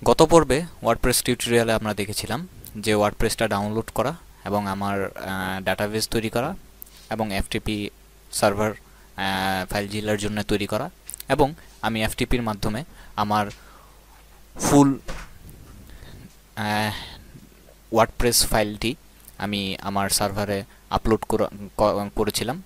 গত পর্বে ওয়ার্ডপ্রেস টিউটোরিয়ালে আমরা দেখেছিলাম যে ওয়ার্ডপ্রেসটা ডাউনলোড করা এবং আমার ডাটাবেস তৈরি করা এবং এফটিপি সার্ভার ফাইল জিলার জন্য তৈরি করা, এবং আমি এফটিপির মাধ্যমে আমার ফুল ওয়ার্ডপ্রেস ফাইলটি আমি আমার সার্ভারে আপলোড করেছিলাম।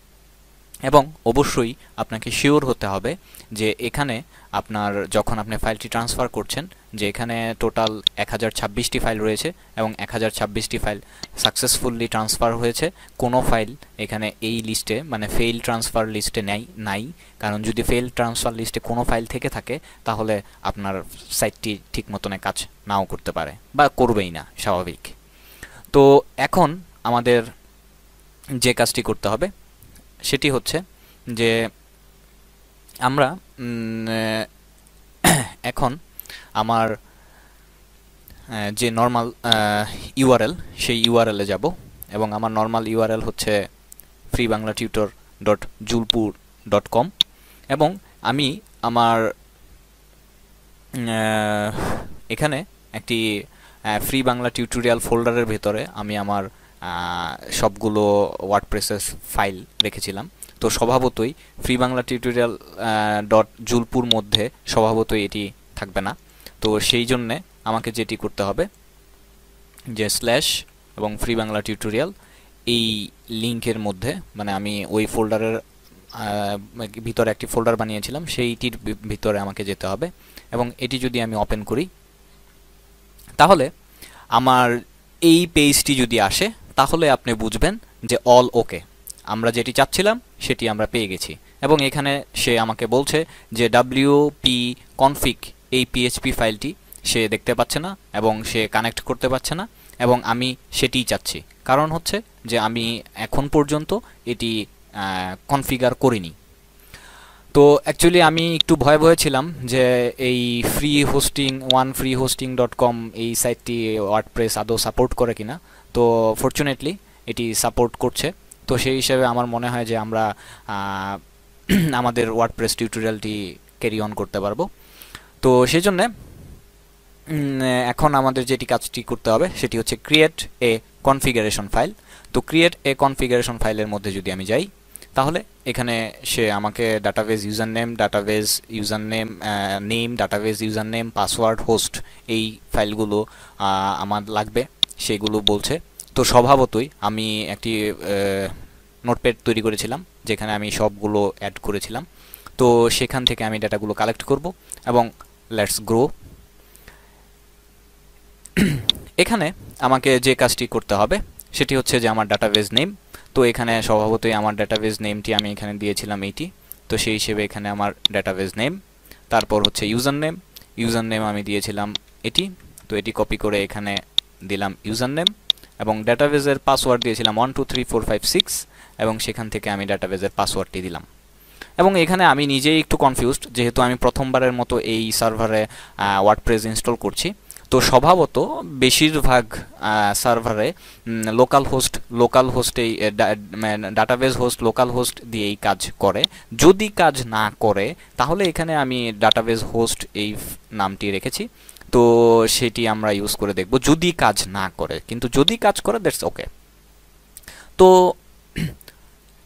এবং অবশ্যই আপনাকে শিওর হতে হবে যে এখানে আপনার যখন আপনি ফাইলটি ট্রান্সফার করছেন যে এখানে টোটাল 1026টি ফাইল রয়েছে এবং 1026টি ফাইল সাকসেসফুলি ট্রান্সফার হয়েছে। কোনো ফাইল এখানে এই লিস্টে মানে ফেইল ট্রান্সফার লিস্টে নাই, কারণ যদি ফেইল ট্রান্সফার লিস্টে কোনো ফাইল থেকে থাকে তাহলে আপনার সাইটটি ঠিক মতনে কাজ নাও করতে পারে বা করবেই না, স্বাভাবিক। তো এখন আমাদের যে কাজটি করতে হবে সেটি হচ্ছে যে আমরা এখন আমার যে নর্মাল ইউআরএল সেই ইউআরএলে যাব এবং আমার নর্মাল ইউআরএল হচ্ছে freebanglaTutor.julpur.com এবং আমি আমার এখানে একটি ফ্রি বাংলা টিউটোরিয়াল ফোল্ডারের ভেতরে আমি আমার সবগুলো ওয়ার্ডপ্রেসের ফাইল রেখেছিলাম। তো স্বভাবতই ফ্রি বাংলা টিউটোরিয়াল .julpur মধ্যে স্বভাবতই এটি থাকবে না। তো সেই জন্যে আমাকে যেটি করতে হবে যে স্ল্যাশ এবং ফ্রি বাংলা টিউটোরিয়াল এই লিঙ্কের মধ্যে, মানে আমি ওই ফোল্ডারের ভিতরে একটি ফোল্ডার বানিয়েছিলাম সেইটির ভিতরে আমাকে যেতে হবে এবং এটি যদি আমি ওপেন করি তাহলে আমার এই পেজটি যদি আসে তাহলে আপনি বুঝবেন যে অল ওকে, আমরা যেটি চাচ্ছিলাম সেটি আমরা পেয়ে গেছি। এবং এখানে সে আমাকে বলছে যে wp config এই পিএইচপি ফাইলটি সে দেখতে পাচ্ছে না এবং সে কানেক্ট করতে পারছে না, এবং আমি সেটিই চাচ্ছি। কারণ হচ্ছে যে আমি এখন পর্যন্ত এটি কনফিগার করিনি। তো অ্যাকচুয়ালি আমি একটু ভয়ে ছিলাম যে এই freehosting.com এই সাইটটি ওয়ার্ডপ্রেস আদৌ সাপোর্ট করে কিনা। তো ফরচুনেটলি এটি সাপোর্ট করছে। তো সেই হিসাবে আমার মনে হয় যে আমরা আমাদের ওয়ার্ডপ্রেস টিউটোরিয়ালটি ক্যারি অন করতে পারবো। তো সেই জন্যে এখন আমাদের যেটি কাজটি করতে হবে সেটি হচ্ছে ক্রিয়েট এ কনফিগারেশন ফাইল। তো ক্রিয়েট এ কনফিগারেশন ফাইলের মধ্যে যদি আমি যাই তাহলে এখানে সে আমাকে database user name database user name password host এই ফাইলগুলো আমার লাগবে সেগুলো বলছে। তো স্বভাবতই আমি একটি নোটপ্যাড তৈরি করেছিলাম যেখানে আমি সবগুলো অ্যাড করেছিলাম। তো সেখান থেকে আমি ডাটাগুলো কালেক্ট করব এবং লেটস গ্রো। এখানে আমাকে যে কাজটি করতে হবে সেটি হচ্ছে যে আমার ডাটাবেস নেম। তো এখানে স্বভাবতই আমার ডাটাবেস নেমটি আমি এখানে দিয়েছিলাম এইটি। তো সেই হিসেবে এখানে আমার ডাটাবেস নেম, তারপর হচ্ছে ইউজার নেম আমি দিয়েছিলাম এটি। তো এটি কপি করে এখানে দিলাম ইউজার নেম এবং ডাটাবেসের পাসওয়ার্ড দিয়েছিলাম 123456 এবং সেখান থেকে আমি ডাটাবেসের পাসওয়ার্ডটি দিলাম। এবং এখানে আমি নিজেই একটু কনফিউজড যেহেতু আমি প্রথমবারের মতো এই সার্ভারে ওয়ার্ডপ্রেস ইনস্টল করছি। তো স্বভাবত বেশিরভাগ সার্ভারে লোকাল হোস্টেই ডাটাবেস হোস্ট লোকাল হোস্ট দিয়েই কাজ করে। যদি কাজ না করে তাহলে এখানে আমি ডাটাবেস হোস্ট এই নামটি রেখেছি। তো সেটি আমরা ইউজ করে দেখব যদি কাজ না করে, কিন্তু যদি কাজ করে দ্যাটস ওকে। তো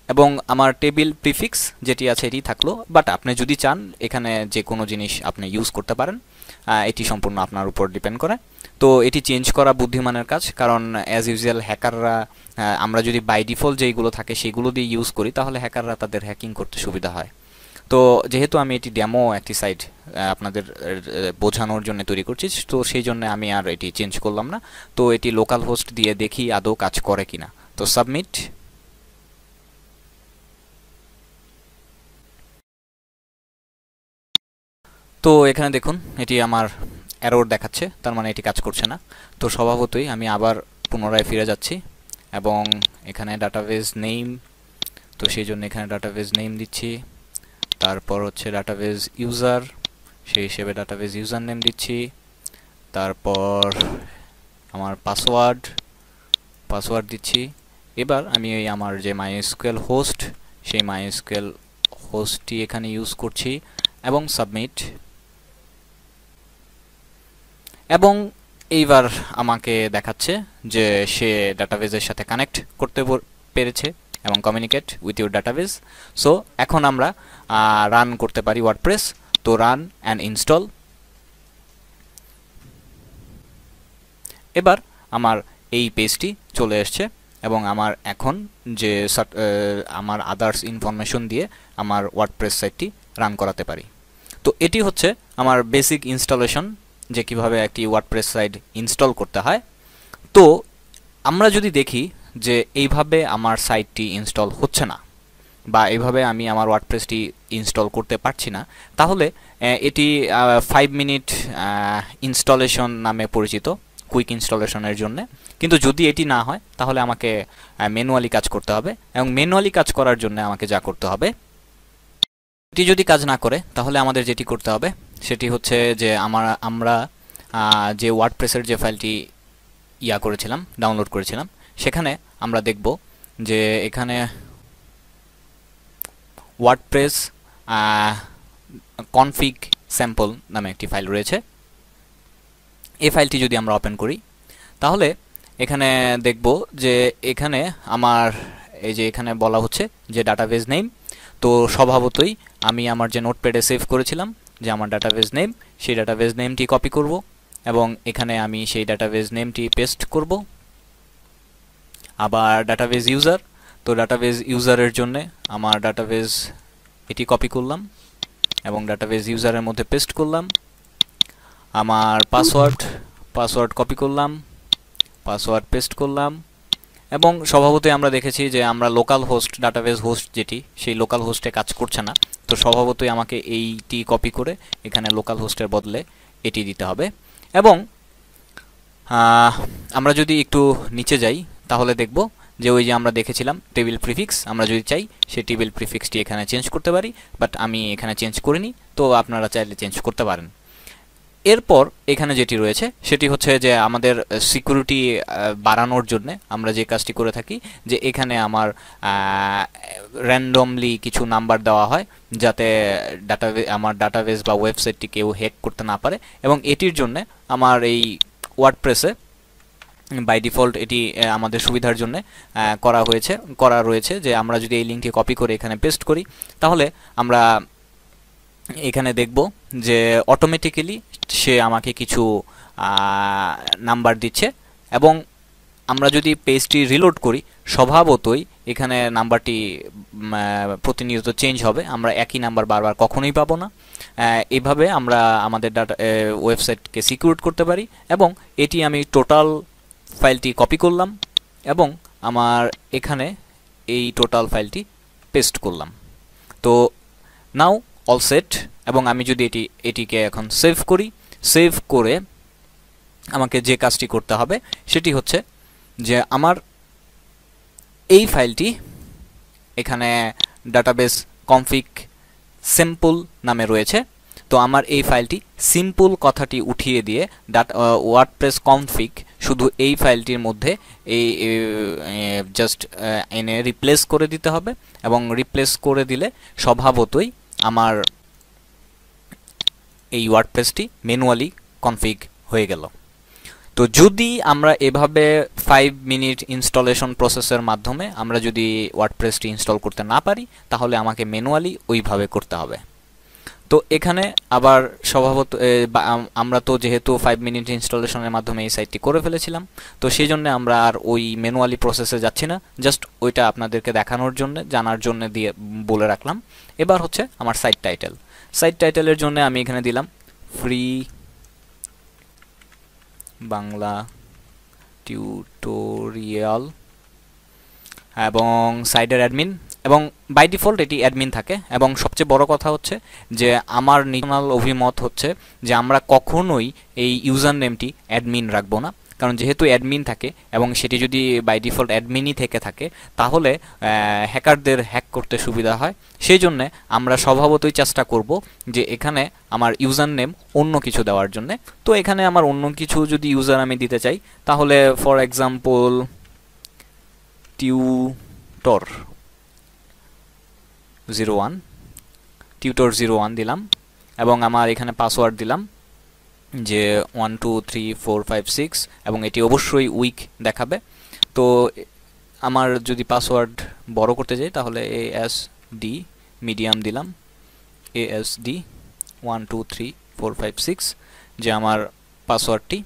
এবং আমার টেবিল প্রিফিক্স যেটি আছে এটি থাকলো, বাট আপনি যদি চান এখানে যে কোনো জিনিস আপনি ইউজ করতে পারেন, এটি সম্পূর্ণ আপনার উপর ডিপেন্ড করে। তো এটি চেঞ্জ করা বুদ্ধিমানের কাজ, কারণ অ্যাজ ইউজুয়াল হ্যাকাররা আমরা যদি বাই ডিফল্ট যেইগুলো থাকে সেগুলো দিয়ে ইউজ করি তাহলে হ্যাকাররা তাদের হ্যাকিং করতে সুবিধা হয়। তো যেহেতু আমি এটি ডেমো একটি সাইট আপনাদের বোঝানোর জন্য তৈরি করছি, তো সেই জন্য আমি আর এটি চেঞ্জ করলাম না। তো এটি লোকাল হোস্ট দিয়ে দেখি আদৌ কাজ করে কিনা। তো সাবমিট। তো এখানে দেখুন এটি আমার এরর দেখাচ্ছে, তার মানে এটি কাজ করছে না। তো স্বভাবতই আমি আবার পুনরায় ফিরে যাচ্ছি এবং এখানে ডাটাবেস নেম, তো সেই জন্য এখানে ডাটাবেস নেম দিচ্ছি। তারপর হচ্ছে ডাটাবেস ইউজার, সেই হিসেবে ডাটাবেস ইউজার নেম দিচ্ছি। তারপর আমার পাসওয়ার্ড দিচ্ছি। এবার আমি এই আমার যে মাইএসকিউএল হোস্ট সেই মাইএসকিউএল হোস্টটি এখানে ইউজ করছি এবং সাবমিট। এবং এইবার আমাকে দেখাচ্ছে যে সে ডাটাবেজের সাথে কানেক্ট করতে পেরেছে এবং communicate with your database. So এখন আমরা রান করতে পারি ওয়ার্ডপ্রেস। তো রান অ্যান্ড ইনস্টল। এবার আমার এই পেজটি চলে এসছে এবং আমার এখন যে আমার আদার্স ইনফরমেশন দিয়ে আমার ওয়ার্ডপ্রেস সাইটটি রান করাতে পারি। তো এটি হচ্ছে আমার বেসিক ইনস্টলেশন, যে কিভাবে একটি ওয়ার্ডপ্রেস সাইট ইনস্টল করতে হয়। তো আমরা যদি দেখি যে এইভাবে আমার সাইটটি ইনস্টল হচ্ছে না বা এইভাবে আমি আমার ওয়ার্ডপ্রেসটি ইনস্টল করতে পারছি না, তাহলে এটি 5 মিনিট ইনস্টলেশন নামে পরিচিত, কুইক ইনস্টলেশনের জন্য। কিন্তু যদি এটি না হয় তাহলে আমাকে ম্যানুয়ালি কাজ করতে হবে, এবং ম্যানুয়ালি কাজ করার জন্য আমাকে যা করতে হবে, এটি যদি কাজ না করে তাহলে আমাদের যেটি করতে হবে সেটি হচ্ছে যে আমরা যে ওয়ার্ডপ্রেসের যে ফাইলটি করেছিলাম, ডাউনলোড করেছিলাম, সেখানে আমরা দেখব যে এখানে ওয়ার্ডপ্রেস কনফিগ স্যাম্পল নামে একটি ফাইল রয়েছে। এই ফাইলটি যদি আমরা ওপেন করি তাহলে এখানে দেখব যে এখানে আমার এই যে এখানে বলা হচ্ছে যে ডাটাবেজ নেম। তো স্বভাবতই আমি আমার যে নোটপ্যাডে সেভ করেছিলাম যে আমার ডাটাবেজ নেম, সেই ডাটাবেজ নেমটি কপি করব এবং এখানে আমি সেই ডাটাবেজ নেমটি পেস্ট করব। আবার ডাটাবেজ ইউজার, তো ডাটাবেজ ইউজারের জন্য আমার ডাটাবেজ এটি কপি করলাম এবং ডাটাবেজ ইউজারের মধ্যে পেস্ট করলাম। আমার পাসওয়ার্ড কপি করলাম, পাসওয়ার্ড পেস্ট করলাম। এবং স্বভাবতই আমরা দেখেছি যে আমরা লোকাল হোস্ট, ডাটাবেজ হোস্ট যেটি, সেই লোকাল হোস্টে কাজ করছে না। তো স্বভাবতই আমাকে এইটি কপি করে এখানে লোকাল হোস্টের বদলে এটি দিতে হবে। এবং আমরা যদি একটু নিচে যাই তাহলে দেখব যে ওই যে আমরা দেখেছিলাম টেবিল প্রিফিক্স, আমরা যদি চাই সেই টেবিল প্রিফিক্সটি এখানে চেঞ্জ করতে পারি, বাট আমি এখানে চেঞ্জ করিনি, তো আপনারা চাইলে চেঞ্জ করতে পারেন। এরপর এখানে যেটি রয়েছে সেটি হচ্ছে যে আমাদের সিকিউরিটি বাড়ানোর জন্য আমরা যে কাজটি করে থাকি যে এখানে আমার র্যান্ডমলি কিছু নাম্বার দেওয়া হয় যাতে আমার ডাটাবেস বা ওয়েবসাইটটি কেউ হ্যাক করতে না পারে। এবং এটির জন্য আমার এই ওয়ার্ডপ্রেসে বাই ডিফল্ট এটি আমাদের সুবিধার জন্য করা রয়েছে যে আমরা যদি এই লিঙ্কটি কপি করে এখানে পেস্ট করি তাহলে আমরা এখানে দেখব যে অটোমেটিক্যালি সে আমাকে কিছু নাম্বার দিচ্ছে। এবং আমরা যদি পেজটি রিলোড করি স্বভাবতই এখানে নাম্বারটি প্রতিনিয়ত চেঞ্জ হবে, আমরা একই নাম্বার বারবার কখনোই পাবো না। এইভাবে আমরা আমাদের ওয়েবসাইটকে সিকিউর করতে পারি। এবং এটি আমি টোটাল ফাইলটি কপি করলাম এবং আমার এখানে এই টোটাল ফাইলটি পেস্ট করলাম। তো নাও অল সেট। এবং আমি যদি এটিকে এখন সেভ করি, সেভ করে আমাকে যে কাজটি করতে হবে সেটি হচ্ছে যে আমার এই ফাইলটি এখানে ডাটাবেস কনফিগ সিম্পল নামে রয়েছে। তো আমার এই ফাইলটি সিম্পল কথাটি উঠিয়ে দিয়ে ওয়ার্ডপ্রেস কনফিগ শুধু এই ফাইলটির মধ্যে এই জাস্ট এনে রিপ্লেস করে দিতে হবে। এবং রিপ্লেস করে দিলে স্বভাবতই আমার এই ওয়ার্ডপ্রেসটি ম্যানুয়ালি কনফিগ হয়ে গেল। তো যদি আমরা এভাবে 5 মিনিট ইনস্টলেশন প্রসেসের মাধ্যমে আমরা যদি ওয়ার্ডপ্রেসটি ইনস্টল করতে না পারি তাহলে আমাকে ম্যানুয়ালি ওইভাবে করতে হবে। তো এখানে আবার স্বভাবত আমরা তো যেহেতু 5 মিনিট ইনস্টলেশনের মাধ্যমে এই সাইটটি করে ফেলেছিলাম, তো সেই জন্য আমরা আর ওই ম্যানুয়ালি প্রসেসে যাচ্ছি না, জাস্ট ওইটা আপনাদেরকে দেখানোর জন্য, জানার জন্য দিয়ে বলে রাখলাম। এবার হচ্ছে আমার সাইট টাইটেলের জন্য আমি এখানে দিলাম ফ্রি বাংলা টিউটোরিয়াল এবং সাইটের অ্যাডমিন। এবং বাই ডিফল্ট এটি অ্যাডমিন থাকে। এবং সবচেয়ে বড় কথা হচ্ছে যে আমার নিজের অভিমত হচ্ছে যে আমরা কখনোই এই ইউজার নেমটি অ্যাডমিন রাখবো না, কারণ যেহেতু অ্যাডমিন থাকে এবং সেটি যদি বাই ডিফল্ট অ্যাডমিনই থেকে থাকে তাহলে হ্যাকারদের হ্যাক করতে সুবিধা হয়। সেই জন্য আমরা স্বভাবতই চেষ্টা করব যে এখানে আমার ইউজার নেম অন্য কিছু দেওয়ার জন্য। তো এখানে আমার অন্য কিছু যদি ইউজার আমি দিতে চাই তাহলে ফর এক্সাম্পল টিউটর 01 দিলাম এবং আমার এখানে পাসওয়ার্ড দিলাম যে 1 2 3 4 5 6 এবং এটি অবশ্যই উইক দেখাবে। তো আমার যদি পাসওয়ার্ড বড় করতে যাই তাহলে ASD মিডিয়াম দিলাম, ASD 1 2 3 4 5 6 যে আমার পাসওয়ার্ডটি।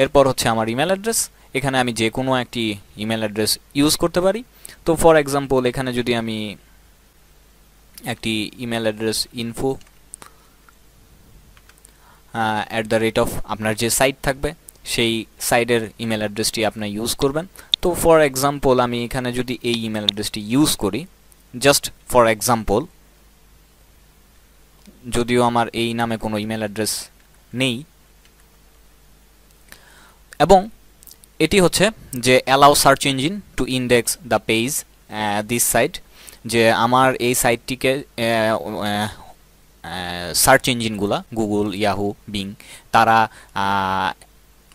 এরপর হচ্ছে আমার ইমেল অ্যাড্রেস, এখানে আমি যে কোনো একটি ইমেল অ্যাড্রেস ইউজ করতে পারি। তো ফর এক্সাম্পল এখানে যদি আমি একটি ইমেল অ্যাড্রেস info আপনার যে সাইট থাকবে সেই সাইটের ইমেল অ্যাড্রেসটি আপনি ইউজ করবেন। তো ফর এক্সাম্পল আমি এখানে যদি এই ইমেল অ্যাড্রেসটি ইউজ করি, জাস্ট ফর এক্সাম্পল, যদিও আমার এই নামে কোনো ইমেল অ্যাড্রেস নেই, এবং এটি হচ্ছে যে allow search engine to index the page this site, যে আমার এই সাইটটিকে সার্চ ইঞ্জিনগুলা গুগল, ইয়াহু, বিং তারা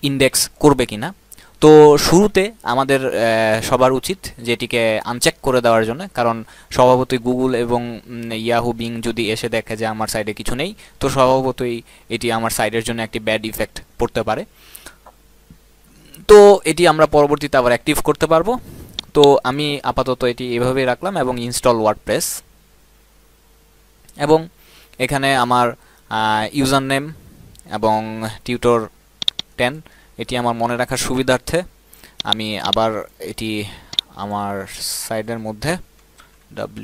ইন্ডেক্স করবে কিনা। তো শুরুতে আমাদের সবার উচিত যেটিকে আনচেক করে দেওয়ার জন্য, কারণ স্বভাবতই গুগল এবং ইয়াহু, বিং যদি এসে দেখে যে আমার সাইটে কিছু নেই, তো স্বভাবতই এটি আমার সাইটের জন্য একটি ব্যাড ইফেক্ট পড়তে পারে। তো এটি আমরা পরবর্তীতে আবার অ্যাক্টিভ করতে পারবো। তো আমি আপাতত এটি এভাবেই রাখলাম এবং ইনস্টল ওয়ার্ডপ্রেস, এবং এখানে আমার ইউজার নেম এবং টিউটর 10 এটি আমার মনে রাখার সুবিধার্থে আমি আবার এটি আমার সাইটের মধ্যে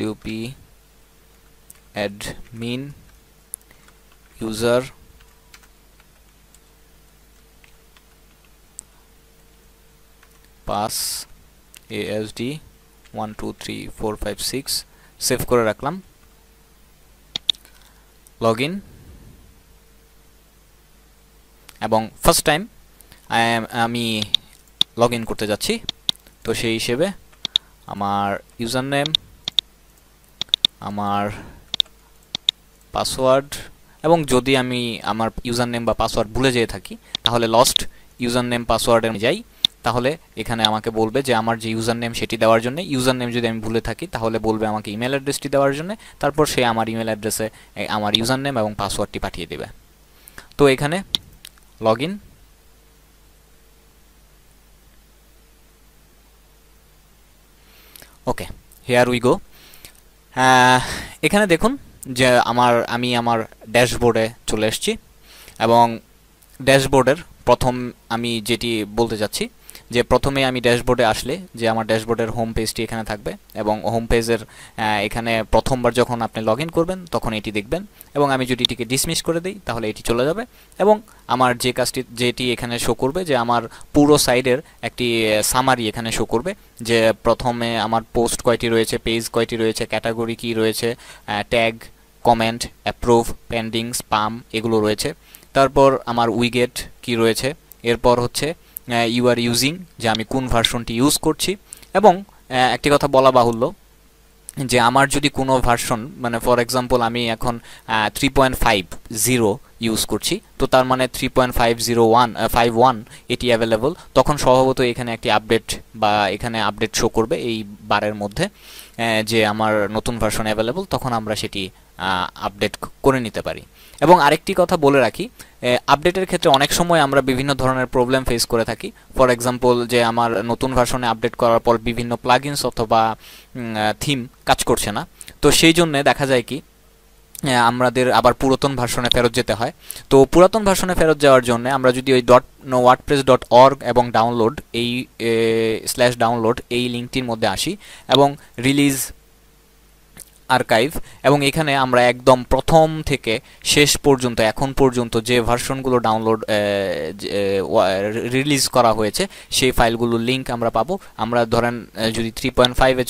wp admin user pass ASD 1 2 3 4 5 6 save করে রাখলাম। লগইন, এবং ফার্স্ট টাইম আমি লগ ইন করতে যাচ্ছি। তো সেই হিসেবে আমার ইউজার নেম, আমার পাসওয়ার্ড, এবং যদি আমি আমার ইউজার নেম বা পাসওয়ার্ড ভুলে যেয়ে থাকি তাহলে লস্ট ইউজার নেম পাসওয়ার্ডে যাই, তাহলে এখানে আমাকে বলবে যে আমার যে ইউজার নেম সেটি দেওয়ার জন্য। ইউজার নেম যদি আমি ভুলে থাকি তাহলে বলবে আমাকে ইমেল অ্যাড্রেসটি দেওয়ার জন্য, তারপর সে আমার ইমেল অ্যাড্রেসে আমার ইউজার নেম এবং পাসওয়ার্ডটি পাঠিয়ে দেবে। তো এখানে log in, okay, here we go. এখানে দেখুন যে আমি আমার ড্যাশবোর্ডে চলে এসেছি, এবং ড্যাশবোর্ডের প্রথম আমি যেটি বলতে যাচ্ছি যে প্রথমে আমি ড্যাশবোর্ডে আসলে যে আমার ড্যাশবোর্ডের হোম পেজটি এখানে থাকবে, এবং হোম পেজের এখানে প্রথমবার যখন আপনি লগ ইন করবেন তখন এটি দেখবেন, এবং আমি যদি এটিকে ডিসমিস করে দিই তাহলে এটি চলে যাবে, এবং আমার যে কাজটি যেটি এখানে শো করবে যে আমার পুরো সাইডের একটি সামারি এখানে শো করবে, যে প্রথমে আমার পোস্ট কয়টি রয়েছে, পেজ কয়টি রয়েছে, ক্যাটাগরি কি রয়েছে, tag, comment, approve, pending, spam এগুলো রয়েছে। তারপর আমার উইগেট কি রয়েছে, এরপর হচ্ছে ইউ আর ইউজিং, যে আমি কোন ভার্সনটি ইউজ করছি, এবং একটি কথা বলা বাহুল্য যে আমার যদি কোনো ভার্সন, মানে ফর এক্সাম্পল আমি এখন 3.50 ইউজ করছি, তো তার মানে 3.501 এটি অ্যাভেলেবল, তখন স্বভাবত এখানে একটি আপডেট বা এখানে আপডেট শো করবে এই বারের মধ্যে যে আমার নতুন ভার্সন অ্যাভেলেবল, তখন আমরা সেটি আপডেট করে নিতে পারি। এবং আরেকটি কথা বলে রাখি, আপডেটের ক্ষেত্রে অনেক সময় আমরা বিভিন্ন ধরনের প্রবলেম ফেস করে থাকি। ফর এক্সাম্পল যে আমার নতুন ভার্সনে আপডেট করার পর বিভিন্ন প্লাগইনস অথবা থিম কাজ করছে না, তো সেই জন্য দেখা যায় কি আমাদের আবার পুরাতন ভার্সনে ফেরত যেতে হয়। তো পুরাতন ভার্সনে ফেরত যাওয়ার জন্য আমরা যদি ওই wordpress.org এবং ডাউনলোড এই /download এই লিঙ্কটির মধ্যে আসি এবং রিলিজ আর্কাইভ, এবং এখানে আমরা একদম প্রথম থেকে শেষ পর্যন্ত এখন পর্যন্ত যে ভার্সনগুলো ডাউনলোড রিলিজ করা হয়েছে সেই ফাইলগুলোর লিঙ্ক আমরা পাবো। আমরা ধরেন যদি 3.5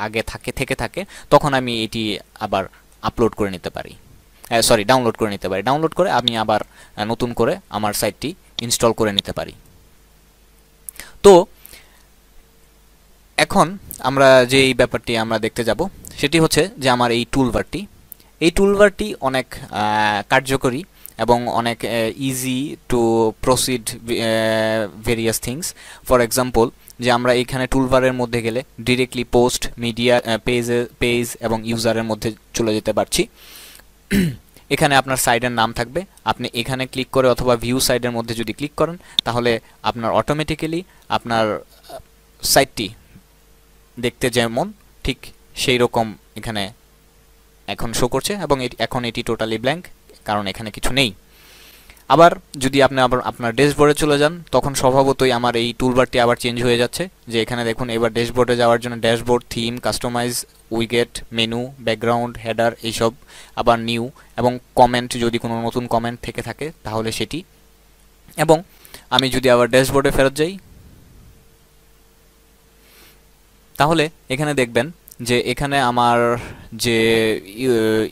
আগে থেকে থাকে তখন আমি এটি আবার আপলোড করে নিতে পারি, ডাউনলোড করে নিতে পারি। ডাউনলোড করে আমি আবার নতুন করে আমার সাইটটি ইনস্টল করে নিতে পারি। তো এখন আমরা যে এই ব্যাপারটি আমরা দেখতে যাব সেটি হচ্ছে যে আমার এই টুলবারটি অনেক কার্যকরী এবং অনেক easy to proceed various things. For example যে আমরা এখানে টুলবারের মধ্যে গেলে ডিরেক্টলি পোস্ট, মিডিয়া, পেজ এবং ইউজারের মধ্যে চলে যেতে পারছি। এখানে আপনার সাইডের নাম থাকবে, আপনি এখানে ক্লিক করে অথবা ভিউ সাইডের মধ্যে যদি ক্লিক করেন তাহলে আপনার অটোমেটিক্যালি আপনার সাইটটি দেখতে যেমন ঠিক সেই রকম এখানে এখন শো করছে, এবং এখন এটি টোটালি ব্ল্যাঙ্ক, কারণ এখানে কিছু নেই। আবার যদি আপনি আবার আপনার ড্যাশবোর্ডে চলে যান, তখন স্বভাবতই আমার এই টুলবারটি আবার চেঞ্জ হয়ে যাচ্ছে, যে এখানে দেখুন এবার ড্যাশবোর্ডে যাওয়ার জন্য dashboard, theme, customize, widget, menu, background, header, এইসব, আবার নিউ, এবং কমেন্ট, যদি কোনো নতুন কমেন্ট থেকে থাকে তাহলে সেটি। এবং আমি যদি আবার ড্যাশবোর্ডে ফেরত যাই তাহলে এখানে দেখবেন যে এখানে আমার যে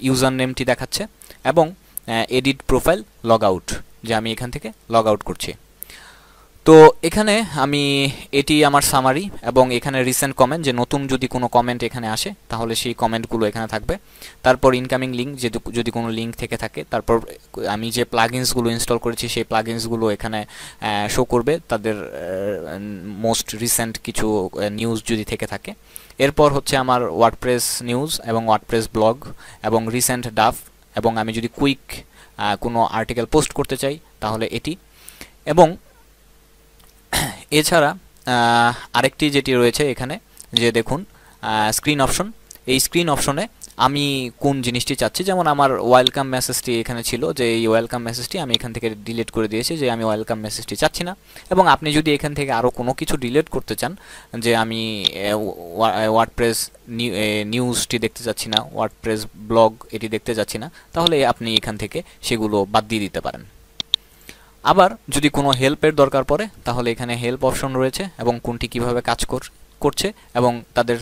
ইউজার নেমটি দেখাচ্ছে এবং এডিট প্রোফাইল লগ আউট, যে আমি এখান থেকে লগ আউট করছি। তো এখানে আমি এটি আমার সামারি, এবং এখানে রিসেন্ট কমেন্ট, যে নতুন যদি কোনো কমেন্ট এখানে আসে তাহলে সেই কমেন্টগুলো এখানে থাকবে। তারপর ইনকামিং লিঙ্ক, যদি কোনো লিঙ্ক থেকে থাকে, তারপর আমি যে প্লাগইনসগুলো ইনস্টল করেছি সেই প্লাগইনসগুলো এখানে শো করবে, তাদের মোস্ট রিসেন্ট কিছু নিউজ যদি থেকে থাকে। এরপর হচ্ছে আমার ওয়ার্ডপ্রেস নিউজ এবং ওয়ার্ডপ্রেস ব্লগ এবং রিসেন্ট ডাফ, এবং আমি যদি কুইক কোনো আর্টিকেল পোস্ট করতে চাই তাহলে এটি। এবং এছাড়া আরেকটি যেটি রয়েছে এখানে, যে দেখুন স্ক্রিন অপশন, এই স্ক্রিন অপশনে আমি কোন জিনিসটি চাচ্ছি, যেমন আমার ওয়েলকাম মেসেজটি এখানে ছিল, যে এই ওয়েলকাম মেসেজটি আমি এখান থেকে ডিলিট করে দিয়েছি, যে আমি ওয়েলকাম মেসেজটি চাচ্ছি না। এবং আপনি যদি এখান থেকে আরও কোনো কিছু ডিলিট করতে চান, যে আমি ওয়ার্ডপ্রেস নিউজটি দেখতে চাচ্ছি না, ওয়ার্ডপ্রেস ব্লগ এটি দেখতে চাচ্ছি না, তাহলে আপনি এখান থেকে সেগুলো বাদ দিয়ে দিতে পারেন। আবার যদি কোনো হেল্পের দরকার পড়ে তাহলে এখানে হেল্প অপশন রয়েছে, এবং কোনটি কিভাবে কাজ করছে, এবং তাদের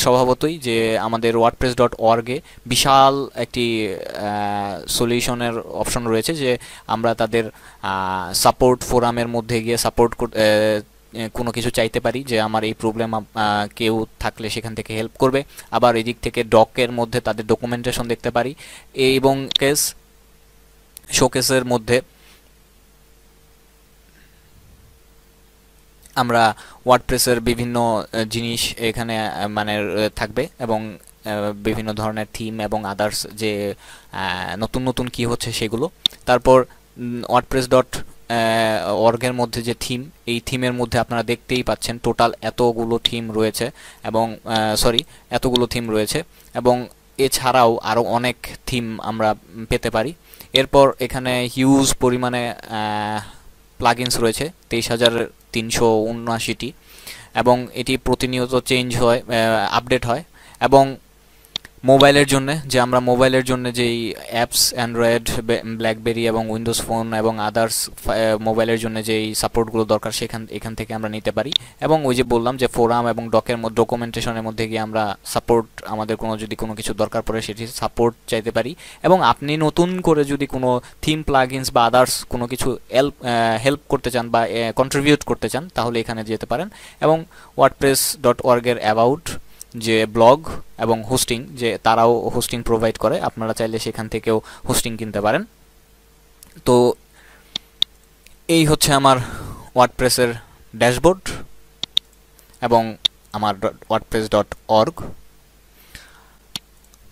স্বভাবতই যে আমাদের wordpress.org-এ বিশাল একটি সলিউশনের অপশন রয়েছে, যে আমরা তাদের সাপোর্ট ফোরামের মধ্যে গিয়ে সাপোর্ট কোনো কিছু চাইতে পারি, যে আমার এই প্রবলেম কেউ থাকলে সেখান থেকে হেল্প করবে। আবার এদিক থেকে ডকের মধ্যে তাদের ডকুমেন্টেশন দেখতে পারি, এবং শোকেসের মধ্যে আমরা ওয়ার্ডপ্রেসের বিভিন্ন জিনিস এখানে মানে থাকবে, এবং বিভিন্ন ধরনের থিম এবং আদার্স যে নতুন নতুন কি হচ্ছে সেগুলো। তারপর wordpress.org-এর মধ্যে যে থিম, এই থিমের মধ্যে আপনারা দেখতেই পাচ্ছেন টোটাল এতগুলো থিম রয়েছে, এবং এতগুলো থিম রয়েছে, এবং এছাড়াও আরও অনেক থিম আমরা পেতে পারি। এরপর এখানে হিউজ পরিমাণে প্লাগইনস রয়েছে, 23,379টি, এবং এটি প্রতিনিয়ত চেঞ্জ হয়, আপডেট হয়। এবং মোবাইলের জন্য, যে আমরা মোবাইলের জন্য যেই অ্যাপস, অ্যান্ড্রয়েড, ব্ল্যাকবেরি এবং উইন্ডোজ ফোন এবং আদার্স মোবাইলের জন্য যেই সাপোর্টগুলো দরকার এখান থেকে আমরা নিতে পারি। এবং ওই যে বললাম যে ফোরাম এবং ডকের মধ্যে ডকুমেন্টেশনের মধ্যে গিয়ে আমরা সাপোর্ট, আমাদের যদি কোনো কিছু দরকার পড়ে সেটি সাপোর্ট চাইতে পারি। এবং আপনি নতুন করে যদি কোনো থিম, প্লাগইনস বা আদার্স কোনো কিছু হেল্প করতে চান বা কন্ট্রিবিউট করতে চান তাহলে এখানে যেতে পারেন। এবং wordpress.org-এর অ্যাবাউট, যে ব্লগ এবং হোস্টিং, যে তারাও হোস্টিং প্রোভাইড করে, আপনারা চাইলে সেখান থেকেও হোস্টিং কিনতে পারেন। তো এই হচ্ছে আমার ওয়ার্ডপ্রেসের ড্যাশবোর্ড এবং আমার wordpress.org।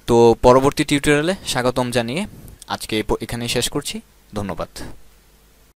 তো পরবর্তী টিউটোরিয়ালে স্বাগতম জানিয়ে আজকে এখানেই শেষ করছি। ধন্যবাদ।